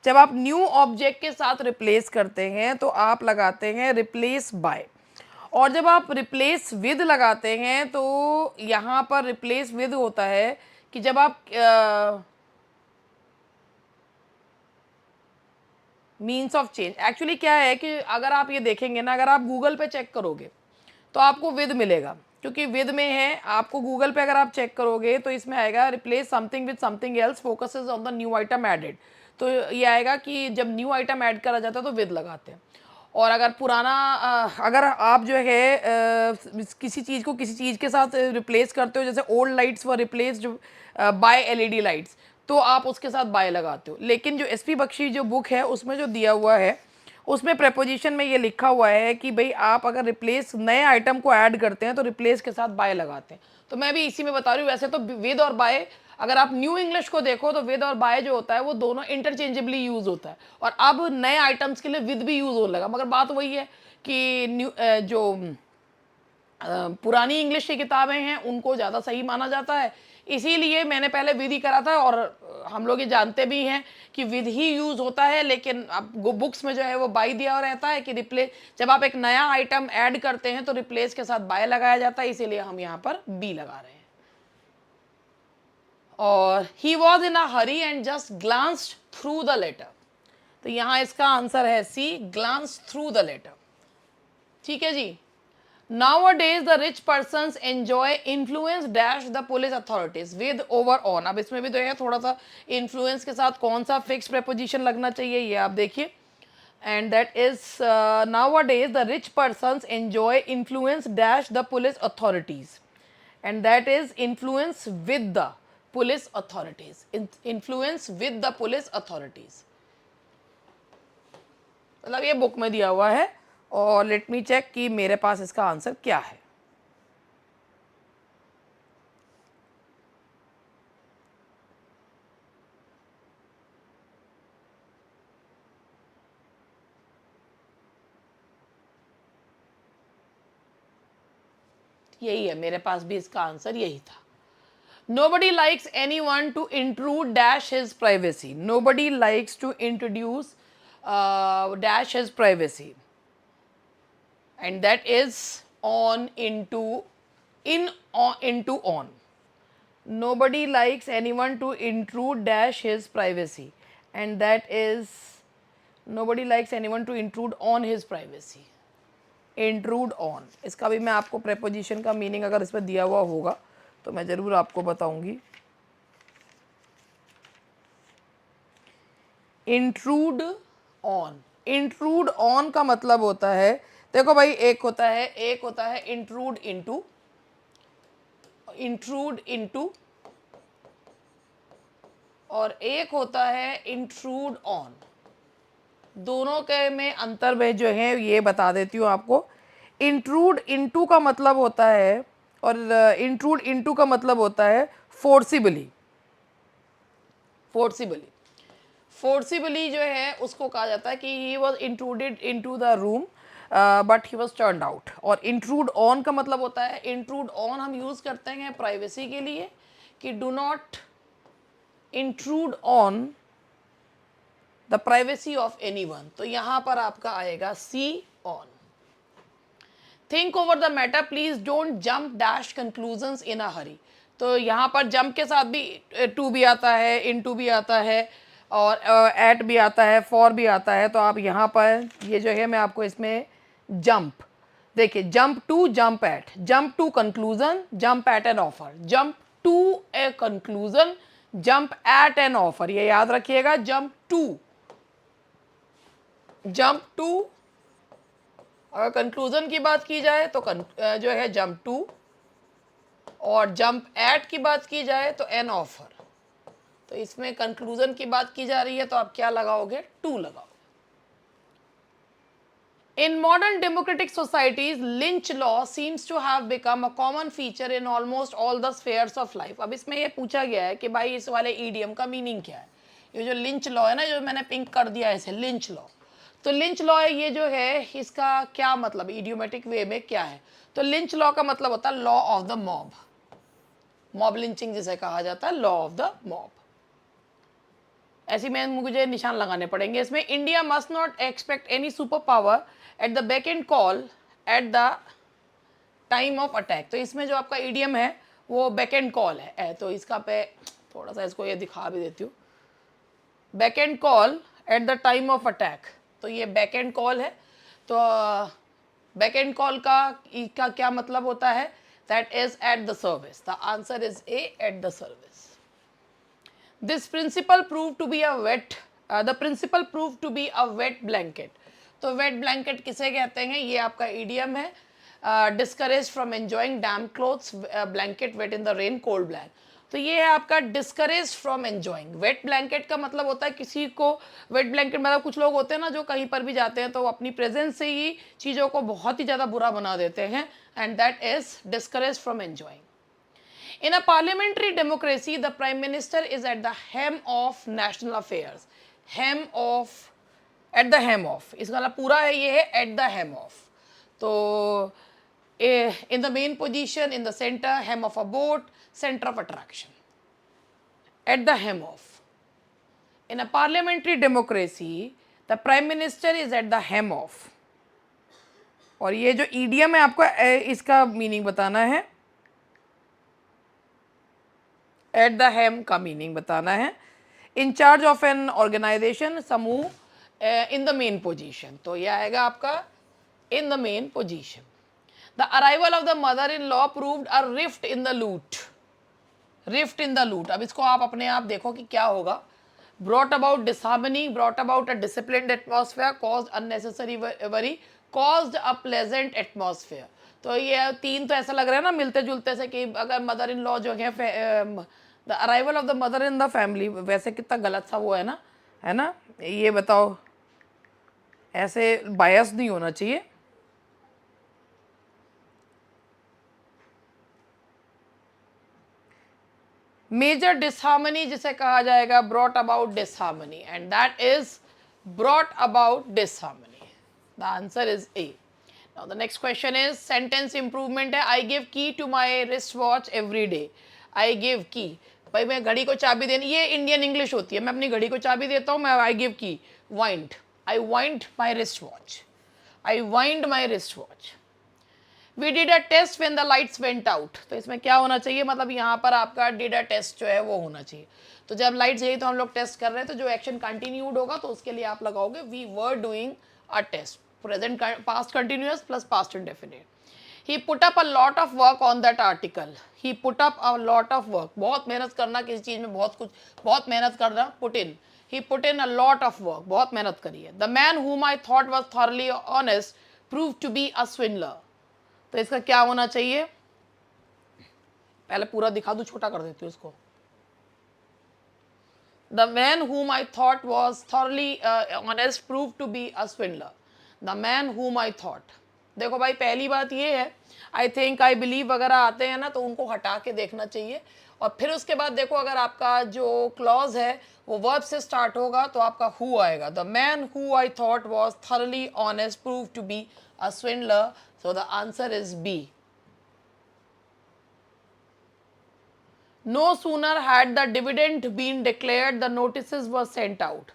जब आप न्यू ऑब्जेक्ट के साथ रिप्लेस करते हैं तो आप लगाते हैं रिप्लेस बाय, और जब आप रिप्लेस विद लगाते हैं तो यहाँ पर रिप्लेस विद होता है कि जब आप मीन्स ऑफ चेंज, एक्चुअली क्या है कि अगर आप ये देखेंगे ना, अगर आप गूगल पे चेक करोगे तो आपको विद मिलेगा, क्योंकि विद में है। आपको गूगल पे अगर आप चेक करोगे तो इसमें आएगा replace something with something else, focuses on the new item added. तो ये आएगा कि जब न्यू आइटम ऐड करा जाता है तो विद लगाते हैं। और अगर पुराना अगर आप जो है किसी चीज़ को किसी चीज़ के साथ रिप्लेस करते हो, जैसे old lights were replaced by LED lights, तो आप उसके साथ बाय लगाते हो। लेकिन जो एसपी बख्शी जो बुक है उसमें जो दिया हुआ है उसमें प्रेपोजिशन में ये लिखा हुआ है कि भाई आप अगर रिप्लेस नए आइटम को ऐड करते हैं तो रिप्लेस के साथ बाय लगाते हैं। तो मैं भी इसी में बता रही हूँ। वैसे तो विद और बाय, अगर आप न्यू इंग्लिश को देखो तो विद और बाय जो होता है वो दोनों इंटरचेंजेबली यूज होता है, और अब नए आइटम्स के लिए विद भी यूज होने लगा। मगर बात वही है कि न्यू जो पुरानी इंग्लिश की किताबें हैं उनको ज़्यादा सही माना जाता है, इसीलिए मैंने पहले विद ही करा था। और हम लोग ये जानते भी हैं कि विद ही यूज़ होता है, लेकिन अब बुक्स में जो है वो बाय दिया रहता है कि रिप्लेस, जब आप एक नया आइटम ऐड करते हैं तो रिप्लेस के साथ बाय लगाया जाता है, इसीलिए हम यहाँ पर बी लगा रहे हैं। और he was in a hurry and just glanced through the letter, तो यहाँ इसका आंसर है C, glance through the letter. ठीक है जी। Nowadays the rich persons enjoy influence dash the police authorities with over on। अब इसमें भी तो है थोड़ा सा influence के साथ कौन सा fixed preposition लगना चाहिए, ये आप देखिए। And that is nowadays the rich persons enjoy influence dash the police authorities, and that is influence with the police authorities, influence with the police authorities, मतलब ये बुक में दिया हुआ है। और लेट मी चेक कि मेरे पास इसका आंसर क्या है। यही है, मेरे पास भी इसका आंसर यही था। Nobody likes anyone to intrude dash his privacy. Nobody likes to introduce dash his privacy, and that is on into in on into on. Nobody likes anyone to intrude dash his privacy, and that is nobody likes anyone to intrude on his privacy. Intrude on, इसका भी मैं आपको preposition का meaning अगर इस पर दिया हुआ होगा तो मैं ज़रूर आपको बताऊंगी। इंट्रूड ऑन, इंट्रूड ऑन का मतलब होता है, देखो भाई, एक होता है इंट्रूड इनटू, इंट्रूड इनटू, और एक होता है इंट्रूड ऑन। दोनों के में अंतर में जो है ये बता देती हूँ आपको। इंट्रूड इनटू का मतलब होता है, और इंट्रूड इनटू का मतलब होता है फोर्सिबली। फोर्सिबली, फोर्सिबली जो है उसको कहा जाता है कि he was intruded into the room but he was turned out. और इंट्रूड ऑन का मतलब होता है, इंट्रूड ऑन हम यूज़ करते हैं प्राइवेसी के लिए कि do not intrude on the privacy of anyone, तो यहाँ पर आपका आएगा C, on. Think over the matter, please don't jump dash conclusions in a hurry, तो यहाँ पर जंप के साथ भी टू भी आता है, इन टू भी आता है, और एट भी आता है, फॉर भी आता है। तो आप यहाँ पर ये जो है मैं आपको इसमें जंप, देखिए, jump to, jump at, jump to conclusion, jump at an offer, jump to a conclusion, jump at an offer, ये याद रखिएगा। जंप टू, जंप टू, अगर कंक्लूजन की बात की जाए तो जो है जंप टू, और जंप एट की बात की जाए तो एन ऑफर। तो इसमें कंक्लूजन की बात की जा रही है तो आप क्या लगाओगे, टू लगाओगे। In modern democratic societies, lynch law seems to have become a common feature in almost all the spheres of life। अब इसमें ये पूछा गया है कि भाई इस वाले ईडियम का मीनिंग क्या है। ये जो लिंच लॉ है ना, जो मैंने पिंक कर दिया है इसे, लिंच लॉ, तो लिंच लॉ है ये जो है, इसका क्या मतलब इडियोमेटिक वे में क्या है। तो लिंच लॉ का मतलब होता है law of the mob, mob lynching जिसे कहा जाता है, लॉ ऑफ द मॉब। ऐसी में मुझे निशान लगाने पड़ेंगे इसमें। India must not expect any super power at the back and call at the time of attack. तो इसमें जो आपका ईडीएम है वो बैक एंड कॉल है, तो इसका पे थोड़ा सा इसको ये दिखा भी देती हूँ। Back and call at the time of attack, तो ये बैक एंड कॉल है। तो बैक एंड कॉल का क्या मतलब होता है? That is at the service. The answer is A, at the service. This principal prove to be a wet the principal prove to be a wet blanket. तो wet blanket किसे कहते हैं? ये आपका ईडियम है। Discourage from enjoying damp clothes blanket wet in the rain cold blank. तो ये है आपका discourage from enjoying. Wet blanket का मतलब होता है किसी को, वेट ब्लैंकेट मतलब कुछ लोग होते हैं ना जो कहीं पर भी जाते हैं तो अपनी प्रेजेंस से ही चीज़ों को बहुत ही ज़्यादा बुरा बना देते हैं, and that is discourage from enjoying. In a parliamentary democracy, the prime minister is at the helm of national affairs. Helm of, at the helm of, इसका मतलब पूरा है ये है at the helm of. तो in the main position, in the center, helm of a boat, center of attraction. At the helm of. In a parliamentary democracy, the prime minister is at the helm of. और ये जो idiom है आपको इसका meaning बताना है। At the हेम का meaning बताना है। In charge of an organisation, समूह, इन द मेन पोजीशन। तो यह आएगा आपका in the main position. The arrival of the mother in law proved a rift in the lute. Rift in the lute, अब इसको आप अपने आप देखो कि क्या होगा। Brought about disharmony, brought about a disciplined atmosphere, caused unnecessary worry, caused a pleasant atmosphere. तो ये तीन तो ऐसा लग रहा है ना मिलते जुलते से कि अगर मदर इन लॉ जो है, the arrival of the mother in the family, वैसे कितना गलत सा वो है ना, ये बताओ, ऐसे बायस नहीं होना चाहिए। मेजर डिसहार्मनी जिसे कहा जाएगा, brought about disharmony, and that is brought about disharmony. The answer is A. Now the next question is sentence improvement है। I give key to my wrist watch every day. I give key, भाई मैं घड़ी को चाबी देनी, ये Indian English होती है। मैं अपनी घड़ी को चाबी देता हूँ, मैं I give key, wind, I wind my wrist watch, I wind my wrist watch. We did a test when the lights went out. तो इसमें क्या होना चाहिए, मतलब यहाँ पर आपका डिड अ टेस्ट जो है वो होना चाहिए। तो जब लाइट्स गई तो हम लोग टेस्ट कर रहे हैं, तो जो एक्शन कंटिन्यूड होगा तो उसके लिए आप लगाओगे we were doing a test. Present past continuous plus past indefinite. He put up a lot of work on that article. He put up a lot of work, बहुत मेहनत करना किसी चीज़ में, बहुत मेहनत करना, put in. He put in a lot of work, बहुत मेहनत करी है। The man whom I thought was thoroughly honest prove to be a swindler. तो इसका क्या होना चाहिए, पहले पूरा दिखा दूं, छोटा कर देती हूँ इसको। The man whom I thought was thoroughly honest proved to be a swindler. The man whom I thought, देखो भाई पहली बात ये है, आई थिंक, आई बिलीव वगैरह आते हैं ना तो उनको हटा के देखना चाहिए। और फिर उसके बाद देखो अगर आपका जो क्लॉज है वो वर्ब से स्टार्ट होगा तो आपका हु आएगा। The man who I thought was thoroughly honest prove to be a swindler. So the answer is B. No sooner had the dividend been declared, the notices were sent out.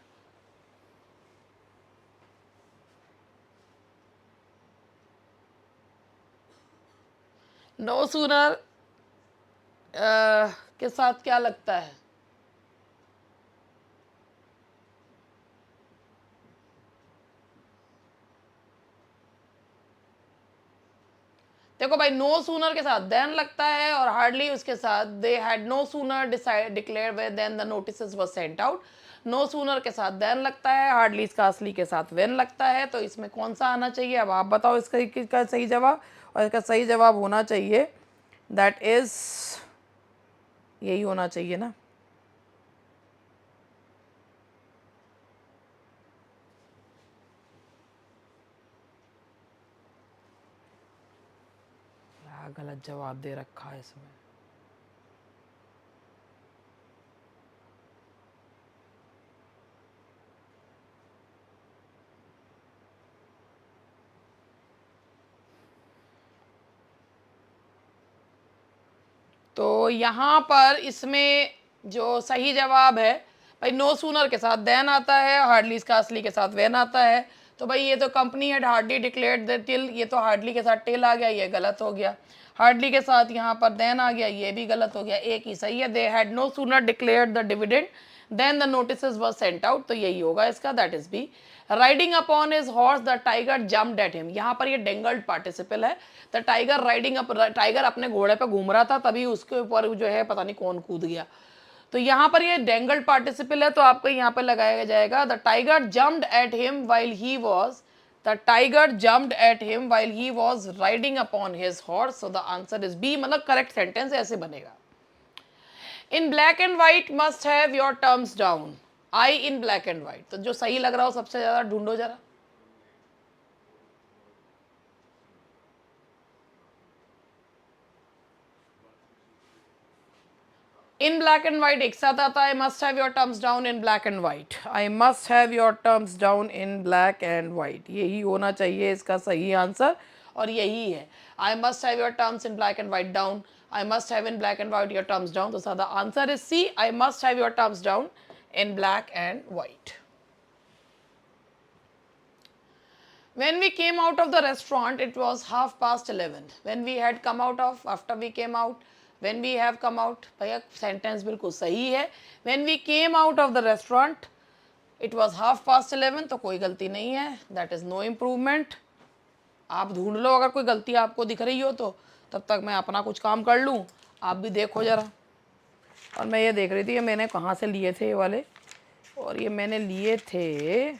No sooner के साथ क्या लगता है, देखो भाई no sooner के साथ then लगता है और हार्डली उसके साथ they had no sooner decide declare where than the notices were sent out. No sooner के साथ देन लगता है, हार्डली इसका असली के साथ वेन लगता है। तो इसमें कौन सा आना चाहिए, अब आप बताओ इसका सही जवाब। और इसका सही जवाब होना चाहिए, दैट इज, यही होना चाहिए ना। गलत जवाब दे रखा है इसमें। तो यहाँ पर इसमें जो सही जवाब है भाई नो सूनर के साथ देन आता है, हार्डली इसका असली के साथ वेन आता है। तो भाई ये तो company had hardly declared the till, ये तो हार्डली के साथ टिल आ गया, ये गलत हो गया। हार्डली के साथ यहाँ पर देन आ गया, ये भी गलत हो गया, एक ही सही है। They had no sooner declared the dividend than the notices were sent out, तो यही होगा इसका, that is B. Riding upon his horse the tiger jumped at him, यहाँ पर ये डेंगल्ड पार्टिसिपल है। The tiger riding up, tiger अपने घोड़े पर घूम रहा था, तभी उसके ऊपर जो है पता नहीं कौन कूद गया। तो यहाँ पर ये डेंगल्ड पार्टिसिपल है, तो आपको यहाँ पर लगाया जाएगा the tiger jumped at him while he was, the tiger jumped at him while he was riding upon his horse, so the answer is B, मतलब करेक्ट सेंटेंस ऐसे बनेगा। In black and white must have your terms down, I in black and white, तो जो सही लग रहा हो सबसे ज्यादा ढूंढो जरा। इन ब्लैक एंड व्हाइट एक साथ आता है, I must have your terms down in black and white, I must have your terms down in black and white, यही होना चाहिए इसका सही आंसर, और यही है। I must have your terms in black and white down, I must have in black and white your terms down, तो the answer is C, I must have your terms down in black and white. When we came out of the restaurant, it was 11:30. When we had come out of, after we came out, when we have come out, भैया sentence बिल्कुल सही है। When we came out of the restaurant, it was 11:30, तो कोई गलती नहीं है, that is no improvement। आप ढूंढ लो अगर कोई गलती आपको दिख रही हो तो, तब तक मैं अपना कुछ काम कर लूँ, आप भी देखो ज़रा। और मैं ये देख रही थी कि मैंने कहाँ से लिए थे ये वाले, और ये मैंने लिए थे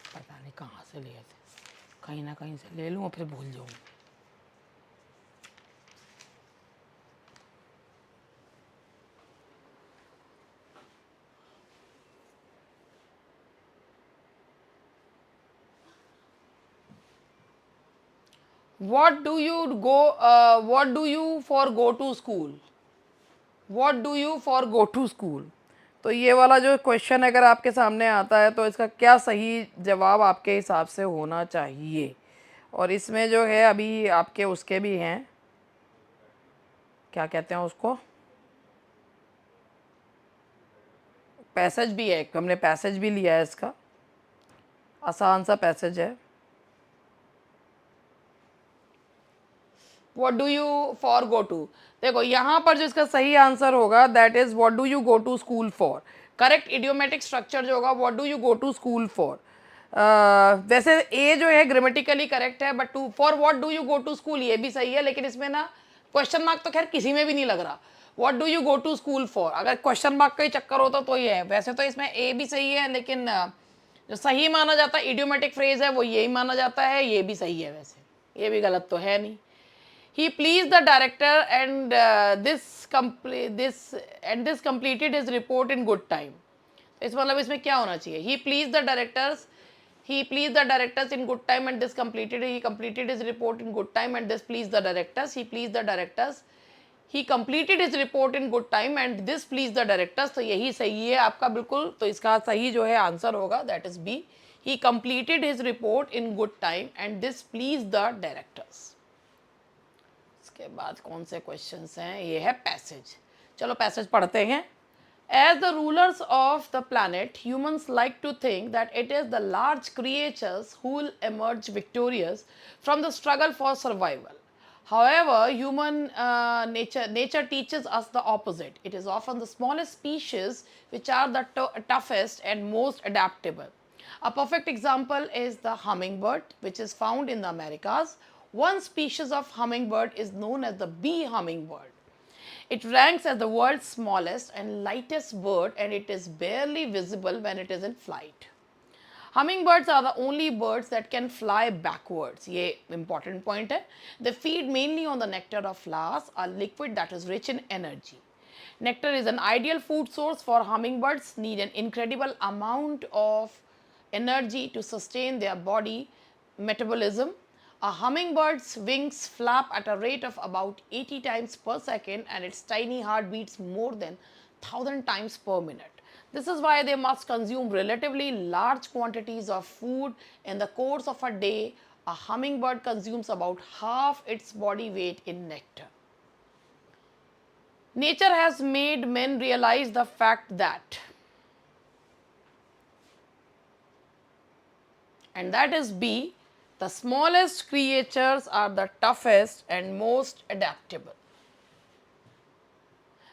पता नहीं कहाँ से लिए थे, कहीं ना कहीं से ले लूँ और फिर भूल जाऊँ। What do you go? What do you for go to school? What do you for go to school? तो ये वाला जो क्वेश्चन अगर आपके सामने आता है तो इसका क्या सही जवाब आपके हिसाब से होना चाहिए। और इसमें जो है अभी आपके उसके भी हैं, क्या कहते हैं उसको, पैसेज भी है, हमने पैसेज भी लिया है, इसका आसान सा पैसेज है। What do you for go to? देखो यहाँ पर जो इसका सही आंसर होगा that is what do you go to school for. Correct idiomatic structure जो होगा what do you go to school for. वैसे ए जो है ग्रामेटिकली करेक्ट है, but to for what do you go to school ये भी सही है, लेकिन इसमें ना क्वेश्चन मार्क तो खैर किसी में भी नहीं लग रहा। What do you go to school for, अगर क्वेश्चन मार्क का ही चक्कर होता तो ये है। वैसे तो इसमें ए भी सही है, लेकिन जो सही माना जाता है इडियोमेटिक फ्रेज है वो यही माना जाता है, ये भी सही है, वैसे ये भी गलत तो है नहीं। He pleased the director and this completed his report in good time. इस मतलब इसमें क्या होना चाहिए, he pleased the directors in good time and this completed, he completed his report in good time and this pleased the directors, he pleased the directors, he completed his report in good time and this pleased the directors, तो यही सही है आपका बिल्कुल। तो इसका सही जो है आंसर होगा that is B, he completed his report in good time and this pleased the directors। के बाद कौन से क्वेश्चंस हैं, ये है पैसेज। चलो पैसेज पढ़ते हैं। As the rulers of the planet, humans like to think that it is the large creatures who will emerge victorious from the struggle for survival. However, human nature teaches us the opposite. It is often the smallest species which are the toughest and most adaptable. A perfect example is the hummingbird, which is found in the Americas. One species of hummingbird is known as the bee hummingbird. It ranks as the world's smallest and lightest bird, and it is barely visible when it is in flight. Hummingbirds are the only birds that can fly backwards. ये important point है. They feed mainly on the nectar of flowers, a liquid that is rich in energy. Nectar is an ideal food source for hummingbirds. Need an incredible amount of energy to sustain their body metabolism. A hummingbird's wings flap at a rate of about 80 times per second and its tiny heart beats more than 1000 times per minute. This is why they must consume relatively large quantities of food in the course of a day. A hummingbird consumes about half its body weight in nectar. Nature has made men realize the fact that, and that is B, the smallest creatures are the toughest and most adaptable.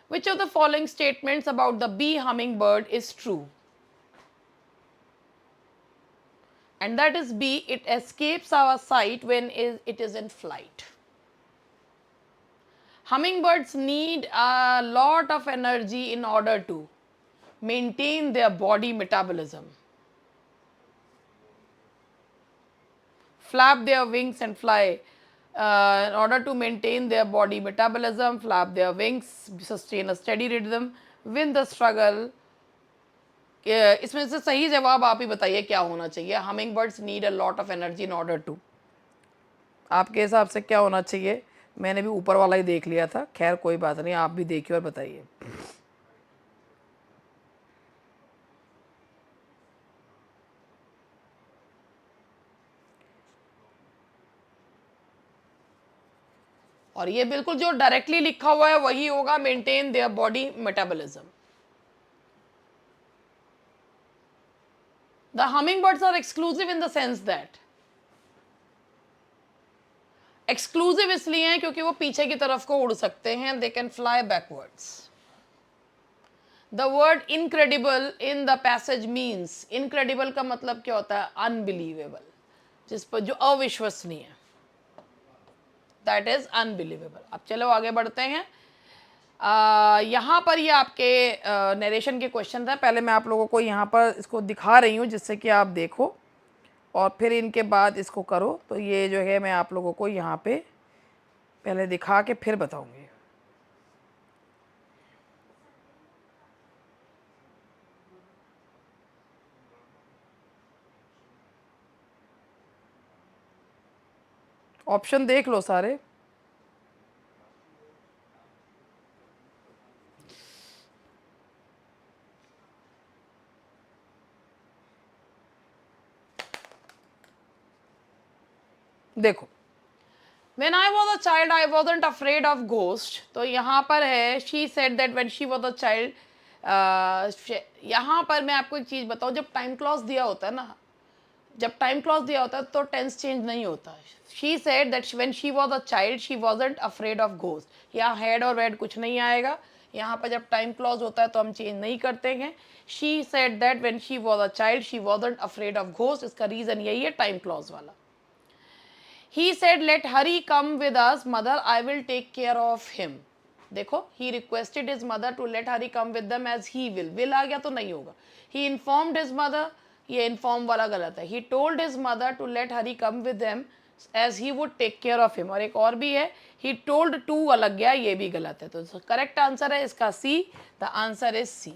Which of the following statements about the bee hummingbird is true? And that is B, it escapes our sight when it is in flight. Hummingbirds need a lot of energy in order to maintain their body metabolism, flap their wings and fly. In order to maintain their body metabolism, flap their wings, sustain a steady rhythm, win the struggle. इसमें से सही जवाब आप ही बताइए क्या होना चाहिए. Humming birds need a lot of energy in order to. आपके हिसाब से क्या होना चाहिए? मैंने भी ऊपर वाला ही देख लिया था, खैर कोई बात नहीं, आप भी देखिए और बताइए. और ये बिल्कुल जो डायरेक्टली लिखा हुआ है वही होगा, maintain their body metabolism. The hummingbirds are exclusive in the sense that, exclusive इसलिए हैं क्योंकि वो पीछे की तरफ को उड़ सकते हैं. They can fly backwards. The word incredible in the passage means, incredible का मतलब क्या होता है? अनबिलीवेबल, जिस पर जो अविश्वसनीय. That is unbelievable. अब चलो आगे बढ़ते हैं. यहाँ पर ये आपके नरेशन के क्वेश्चन था. पहले मैं आप लोगों को यहाँ पर इसको दिखा रही हूँ जिससे कि आप देखो और फिर इनके बाद इसको करो. तो ये जो है मैं आप लोगों को यहाँ पे पहले दिखा के फिर बताऊँगी. ऑप्शन देख लो सारे. देखो, When I was a child, I wasn't afraid of ghost. तो यहाँ पर है she said that when she was a child. यहाँ पर मैं आपको एक चीज़ बताऊँ, जब टाइम क्लॉज दिया होता है ना, जब टाइम क्लॉज दिया होता है तो टेंस चेंज नहीं होता. She said that when she was a child she wasn't afraid of ghost. यहाँ हेड और वेड कुछ नहीं आएगा. यहाँ पर जब टाइम क्लॉज होता है तो हम चेंज नहीं करते हैं. She said that when she was a child she wasn't afraid of ghost. इसका रीज़न यही है, टाइम क्लॉज वाला. He said, let Hari come with us, mother, I will take care of him. देखो, he requested his mother to let Hari come with them as he will आ गया तो नहीं होगा. He informed his mother, ये inform वाला गलत है. He told his mother to let Hari come with them as he would take care of him. और एक और भी है, he told to अलग गया, ये भी गलत है. तो करेक्ट आंसर है इसका C. The answer is C.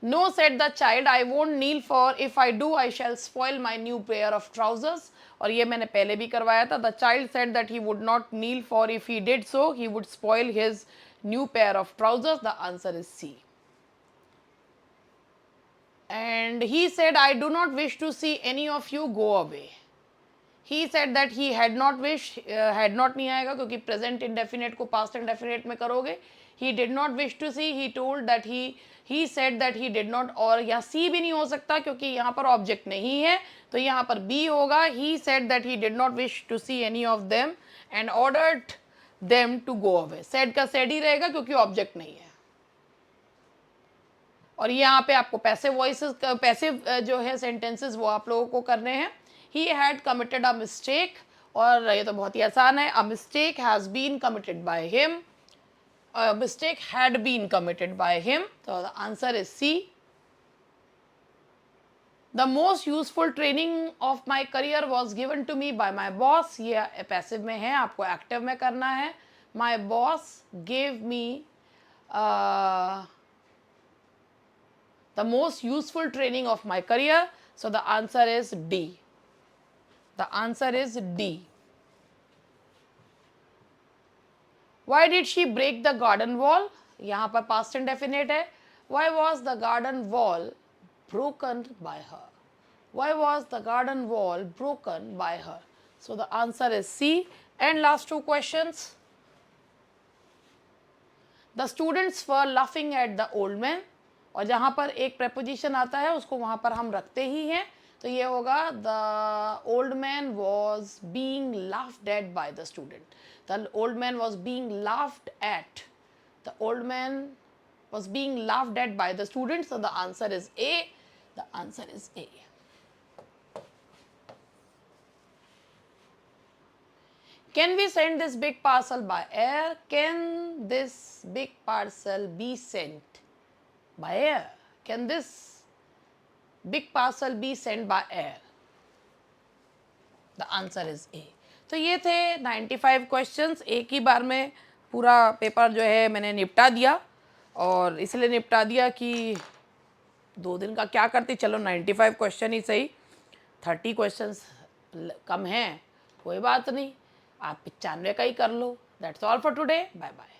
No, said the child, I won't kneel, for if I do I shall spoil my new pair of trousers. और ये मैंने पहले भी करवाया था. The child said that he would not kneel, for if he did so he would spoil his new pair of trousers. The answer is C. And he said, I do not wish to see any of you go away. He said that he had not wished. Had not नहीं आएगा क्योंकि present indefinite को past indefinite में करोगे. He did not wish to see. He told that he said that he did not. और यहाँ C भी नहीं हो सकता क्योंकि यहाँ पर ऑब्जेक्ट नहीं है, तो यहाँ पर B होगा. He said that he did not wish to see any of them and ordered them to go away. said का said ही रहेगा क्योंकि ऑब्जेक्ट नहीं है. और यहाँ पे आपको पैसिव वॉइसेस, पैसिव जो है सेंटेंसेस वो आप लोगों को करने हैं. He had committed a mistake. और ये तो बहुत ही आसान है. A mistake has been committed by him. A mistake had been committed by him. So the answer is C. The most useful training of my career was given to me by my boss. ये passive में है, आपको active में करना है. My boss gave me the most useful training of my career. So the answer is D. The answer is D. Why did she break the garden wall? यहाँ पर past indefinite है. Why was the garden wall broken by her? Why was the garden wall broken by her? So the answer is C. And last two questions. The students were laughing at the old man. और जहाँ पर एक preposition आता है उसको वहाँ पर हम रखते ही हैं, तो ये होगा the old man was being laughed at by the student. The old man was being laughed at. The old man was being laughed at by the students. So the answer is A. The answer is A. Can we send this big parcel by air? Can this big parcel be sent by air? Can this big parcel be sent by air? The answer is A. तो ये थे 95 questions. एक ही बार में पूरा paper जो है मैंने निपटा दिया, और इसलिए निपटा दिया कि 2 दिन का क्या करती, चलो 95 क्वेश्चन ही सही, 30 क्वेश्चंस कम हैं, कोई बात नहीं, आप 95 का ही कर लो. That's all for today. Bye bye.